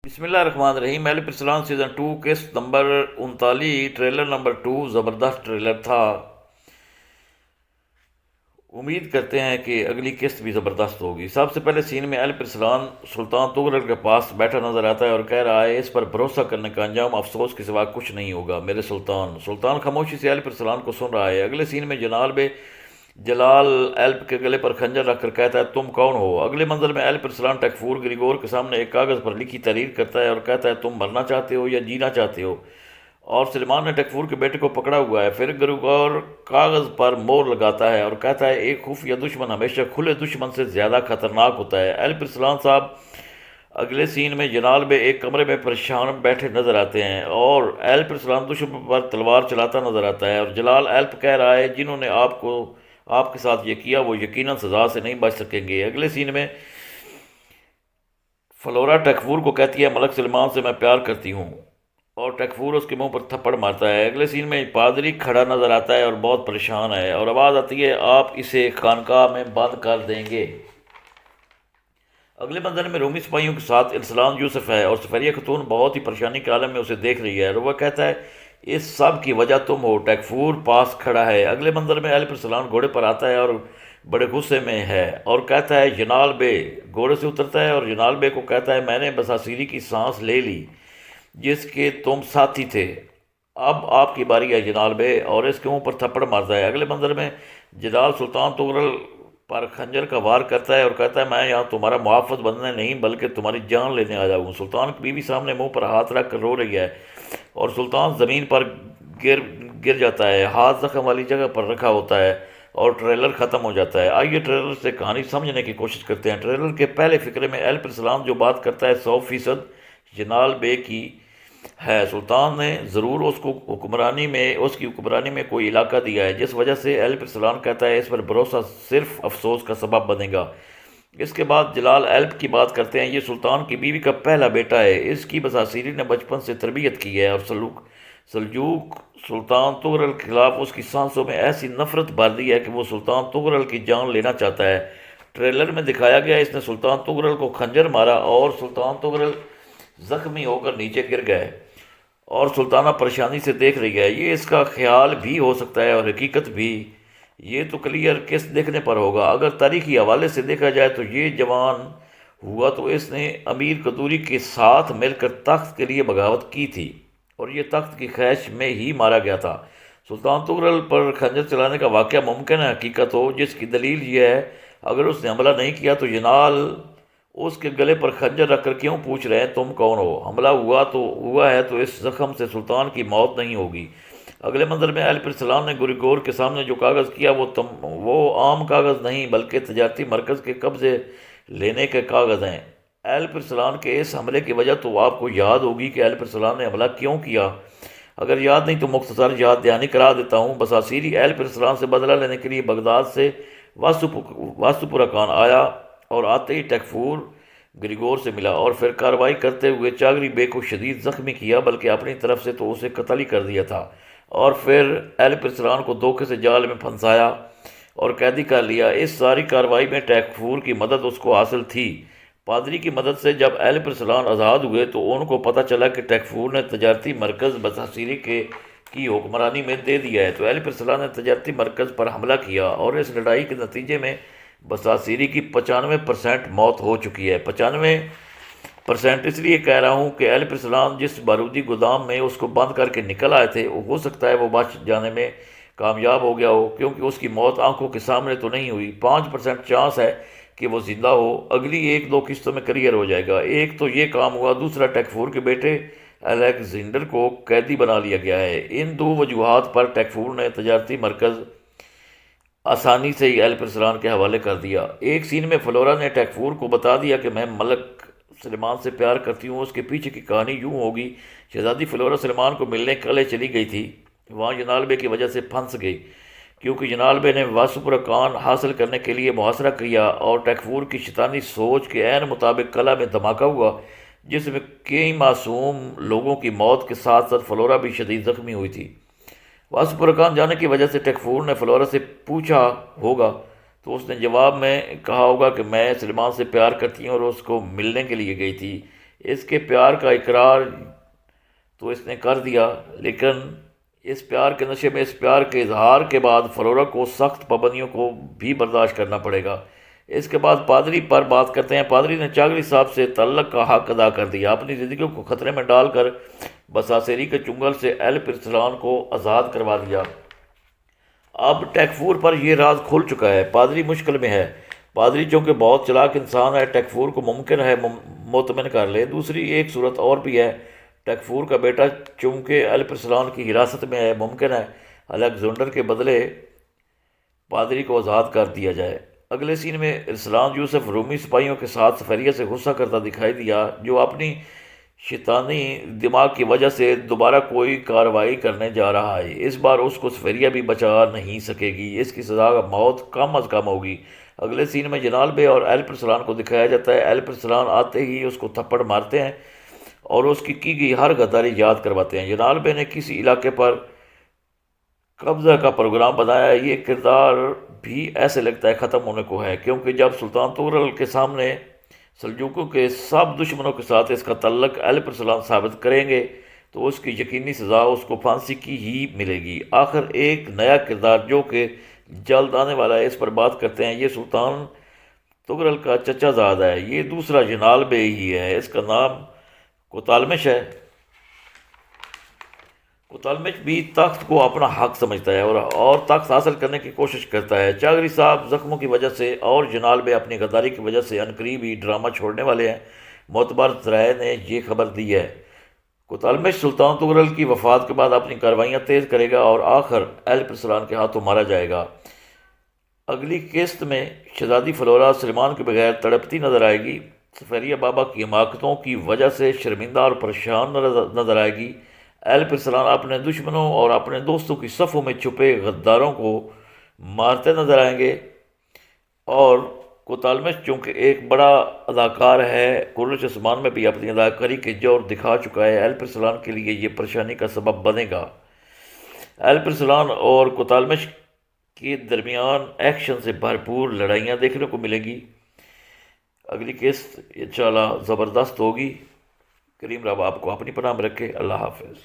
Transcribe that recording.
بسم اللہ الرحمن الرحیم۔ اہل پرسلان سیزن 2 قسط نمبر 39 ٹریلر نمبر 2 زبردست ٹریلر تھا۔ امید کرتے ہیں کہ اگلی قسط بھی زبردست ہوگی۔ سب سے پہلے سین میں اہل پرسلان سلطان تغرل کے پاس بیٹھا نظر آتا ہے اور کہہ رہا ہے اس پر بھروسہ کرنے کا انجام افسوس کے سوا کچھ نہیں ہوگا میرے سلطان خاموشی سے اہل پرسلان کو سن رہا ہے۔ اگلے سین میں جلال ایلپ کے گلے پر خنجر رکھ کر کہتا ہے تم کون ہو؟ اگلے منظر میں ایلپ ارسلان ٹیکفور گریگور کے سامنے ایک کاغذ پر لکھی تحریر کرتا ہے اور کہتا ہے تم مرنا چاہتے ہو یا جینا چاہتے ہو؟ اور سلیمان نے ٹیکفور کے بیٹے کو پکڑا ہوا ہے۔ پھر گریگور کاغذ پر مور لگاتا ہے اور کہتا ہے ایک خفیہ دشمن ہمیشہ کھلے دشمن سے زیادہ خطرناک ہوتا ہے۔ ایلپ ارسلان صاحب اگلے سین میں جنال بے ایک کمرے میں پریشان بیٹھے نظر آتے ہیں اور ایلپ ارسلان دشمن پر تلوار چلاتا نظر آتا ہے اور جلال ایلپ کہہ رہا ہے جنہوں نے آپ کے ساتھ یہ کیا وہ یقیناً سزا سے نہیں بچ سکیں گے۔ اگلے سین میں فلورا ٹیکفور کو کہتی ہے ملک سلمان سے میں پیار کرتی ہوں اور ٹیکفور اس کے منہ پر تھپڑ مارتا ہے۔ اگلے سین میں پادری کھڑا نظر آتا ہے اور بہت پریشان ہے اور آواز آتی ہے آپ اسے خانقاہ میں بند کر دیں گے۔ اگلے منظر میں رومی سپاہیوں کے ساتھ ارسلان یوسف ہے اور سفیریہ خاتون بہت ہی پریشانی کے عالم میں اسے دیکھ رہی ہے اور وہ کہتا ہے اس سب کی وجہ تم ہو۔ ٹیکفور پاس کھڑا ہے۔ اگلے منظر میں ایلپ ارسلان گھوڑے پر آتا ہے اور بڑے غصے میں ہے اور کہتا ہے جنال بے۔ گھوڑے سے اترتا ہے اور جنال بے کو کہتا ہے میں نے بساسیری کی سانس لے لی جس کے تم ساتھی تھے، اب آپ کی باری ہے جنال بے، اور اس کے منہ پر تھپڑ مارتا ہے۔ اگلے منظر میں جلال سلطان تغرل پر خنجر کا وار کرتا ہے اور کہتا ہے میں یہاں تمہارا محافظ بننے نہیں بلکہ تمہاری جان لینے آیا ہوں۔ سلطان کی بیوی سامنے منہ پر ہاتھ رکھ کر رو رہی ہے اور سلطان زمین پر گر جاتا ہے، ہاتھ زخم والی جگہ پر رکھا ہوتا ہے اور ٹریلر ختم ہو جاتا ہے۔ آئیے ٹریلر سے کہانی سمجھنے کی کوشش کرتے ہیں۔ ٹریلر کے پہلے فقرے میں ایلپ ارسلان جو بات کرتا ہے 100% جنال بے کی ہے۔ سلطان نے ضرور اس کی حکمرانی میں کوئی علاقہ دیا ہے جس وجہ سے ایلپ ارسلان کہتا ہے اس پر بھروسہ صرف افسوس کا سبب بنے گا۔ اس کے بعد جلال ایلپ کی بات کرتے ہیں یہ سلطان کی بیوی کا پہلا بیٹا ہے، اس کی بساسیری نے بچپن سے تربیت کی ہے اور سلجوق سلطان تغرل کے خلاف اس کی سانسوں میں ایسی نفرت بھر دی ہے کہ وہ سلطان تغرل کی جان لینا چاہتا ہے۔ ٹریلر میں دکھایا گیا اس نے سلطان تغرل کو خنجر مارا اور سلطان تغرل زخمی ہو کر نیچے گر گئے اور سلطانہ پریشانی سے دیکھ رہی ہے۔ یہ اس کا خیال بھی ہو سکتا ہے اور حقیقت بھی، یہ تو کلیئر کس دیکھنے پر ہوگا۔ اگر تاریخی حوالے سے دیکھا جائے تو یہ جوان ہوا تو اس نے امیر قدوری کے ساتھ مل کر تخت کے لیے بغاوت کی تھی اور یہ تخت کی خواہش میں ہی مارا گیا تھا۔ سلطان تغرل پر خنجر چلانے کا واقعہ ممکن ہے حقیقت ہو، جس کی دلیل یہ ہے اگر اس نے حملہ نہیں کیا تو جنال اس کے گلے پر خنجر رکھ کر کیوں پوچھ رہے ہیں تم کون ہو؟ حملہ ہوا ہے تو اس زخم سے سلطان کی موت نہیں ہوگی۔ اگلے منظر میں ایلپ ارسلان نے گریگور کے سامنے جو کاغذ کیا وہ عام کاغذ نہیں بلکہ تجارتی مرکز کے قبضے لینے کے کاغذ ہیں۔ ایلپ ارسلان کے اس حملے کی وجہ تو آپ کو یاد ہوگی کہ ایلپ ارسلان نے حملہ کیوں کیا۔ اگر یاد نہیں تو مختصر یاد دہانی کرا دیتا ہوں۔ بساسیری ایلپ ارسلان سے بدلہ لینے کے لیے بغداد سے واسطوپرکان آیا اور آتے ہی ٹیکفور گریگور سے ملا اور پھر کارروائی کرتے ہوئے چاغری بے کو شدید زخمی کیا بلکہ اپنی طرف سے تو اسے قتل ہی کر دیا تھا، اور پھر ایلپ ارسلان کو دھوکے سے جال میں پھنسایا اور قیدی کر لیا۔ اس ساری کارروائی میں ٹیکفور کی مدد اس کو حاصل تھی۔ پادری کی مدد سے جب ایلپ ارسلان آزاد ہوئے تو ان کو پتہ چلا کہ ٹیکفور نے تجارتی مرکز بساسیری کی حکمرانی میں دے دیا ہے، تو ایلپ ارسلان نے تجارتی مرکز پر حملہ کیا اور اس لڑائی کے نتیجے میں بساسیری کی 95% موت ہو چکی ہے۔ 95% اس لیے کہہ رہا ہوں کہ ایلپ ارسلان جس بارودی گودام میں اس کو بند کر کے نکل آئے تھے ہو سکتا ہے وہ بچ جانے میں کامیاب ہو گیا ہو کیونکہ اس کی موت آنکھوں کے سامنے تو نہیں ہوئی۔ 5% چانس ہے کہ وہ زندہ ہو۔ اگلی 1-2 قسطوں میں کلیئر ہو جائے گا۔ ایک تو یہ کام ہوا، دوسرا ٹیکفور کے بیٹے الیگزینڈر کو قیدی بنا لیا گیا ہے۔ ان 2 وجوہات پر ٹیکفور نے تجارتی مرکز آسانی سے ہی ایلپ ارسلان کے حوالے کر دیا۔ ایک سین میں فلورا نے ٹیکفور کو بتا دیا کہ میں ملک سلیمان سے پیار کرتی ہوں۔ اس کے پیچھے کی کہانی یوں ہوگی شہزادی فلورا سلیمان کو ملنے قلعے چلی گئی تھی، وہاں جنال بے کی وجہ سے پھنس گئی کیونکہ جنال بے نے واسطوپرکان حاصل کرنے کے لیے محاصرہ کیا اور ٹیکفور کی شیطانی سوچ کے عین مطابق قلعہ میں دھماکہ ہوا جس میں کئی معصوم لوگوں کی موت کے ساتھ ساتھ فلورا بھی شدید زخمی ہوئی تھی۔ واسطوپرکان جانے کی وجہ سے ٹیکفور نے فلورا سے پوچھا ہوگا تو اس نے جواب میں کہا ہوگا کہ میں سلیمان سے پیار کرتی ہوں اور اس کو ملنے کے لیے گئی تھی۔ اس کے پیار کا اقرار تو اس نے کر دیا، لیکن اس پیار کے نشے میں اس پیار کے اظہار کے بعد فلورا کو سخت پابندیوں کو بھی برداشت کرنا پڑے گا۔ اس کے بعد پادری پر بات کرتے ہیں۔ پادری نے چاگلی صاحب سے تعلق کا حق ادا کر دیا، اپنی زندگیوں کو خطرے میں ڈال کر بساسیری کے چنگل سے ایل پرسلان کو آزاد کروا دیا۔ اب ٹیکفور پر یہ راز کھل چکا ہے، پادری مشکل میں ہے۔ پادری چونکہ بہت چلاک انسان ہے، ٹیکفور کو ممکن ہے مطمئن کر لے۔ دوسری ایک صورت اور بھی ہے، ٹیکفور کا بیٹا چونکہ ایل پرسلان کی حراست میں ہے، ممکن ہے الیگزینڈر کے بدلے پادری کو آزاد کر دیا جائے۔ اگلے سین میں ارسلان یوسف رومی سپاہیوں کے ساتھ سفریہ سے غصہ کرتا دکھائی دیا، جو اپنی شیطانی دماغ کی وجہ سے دوبارہ کوئی کارروائی کرنے جا رہا ہے۔ اس بار اس کو سفریہ بھی بچا نہیں سکے گی، اس کی سزا موت کم از کم ہوگی۔ اگلے سین میں جنال بے اور ایل پرسلان کو دکھایا جاتا ہے۔ ایل پرسلان آتے ہی اس کو تھپڑ مارتے ہیں اور اس کی گئی ہر غداری یاد کرواتے ہیں۔ جنال بے نے کسی علاقے پر قبضہ کا پروگرام بنایا ہے۔ یہ کردار بھی ایسے لگتا ہے ختم ہونے کو ہے، کیونکہ جب سلطان تغرل کے سامنے سلجوقوں کے سب دشمنوں کے ساتھ اس کا تعلق ایل پرسلان ثابت کریں گے تو اس کی یقینی سزا اس کو پھانسی کی ہی ملے گی۔ آخر ایک نیا کردار جو کہ جلد آنے والا ہے، اس پر بات کرتے ہیں۔ یہ سلطان تغرل کا چچا زاد ہے، یہ دوسرا جنال بے ہی ہے، اس کا نام کوتالمش ہے۔ کوتالمش بھی تخت کو اپنا حق سمجھتا ہے اور تخت حاصل کرنے کی کوشش کرتا ہے۔ چاغری صاحب زخموں کی وجہ سے اور جنال بے اپنی غداری کی وجہ سے عنقریب ہی ڈرامہ چھوڑنے والے ہیں، معتبر ذرائع نے یہ خبر دی ہے۔ کوتالمش سلطان تغرل کی وفات کے بعد اپنی کاروائیاں تیز کرے گا اور آخر ایل پرسلان کے ہاتھوں مارا جائے گا۔ اگلی قسط میں شہزادی فلورا سلیمان کے بغیر تڑپتی نظر آئے گی، سفیریہ بابا کی حماقتوں کی وجہ سے شرمندہ اور پریشان نظر آئے گی۔ ایل پرسلان اپنے دشمنوں اور اپنے دوستوں کی صفوں میں چھپے غداروں کو مارتے نظر آئیں گے، اور کوتالمش چونکہ ایک بڑا اداکار ہے، کرش عثمان میں بھی اپنی اداکاری کے جوہر دکھا چکا ہے، ایل پرسلان کے لیے یہ پریشانی کا سبب بنے گا۔ ایل پرسلان اور کوتالمش کے درمیان ایکشن سے بھرپور لڑائیاں دیکھنے کو ملے گی۔ اگلی قسط انشاءاللہ زبردست ہوگی۔ کریم رب آپ کو اپنی پناہ میں رکھے۔ اللہ حافظ۔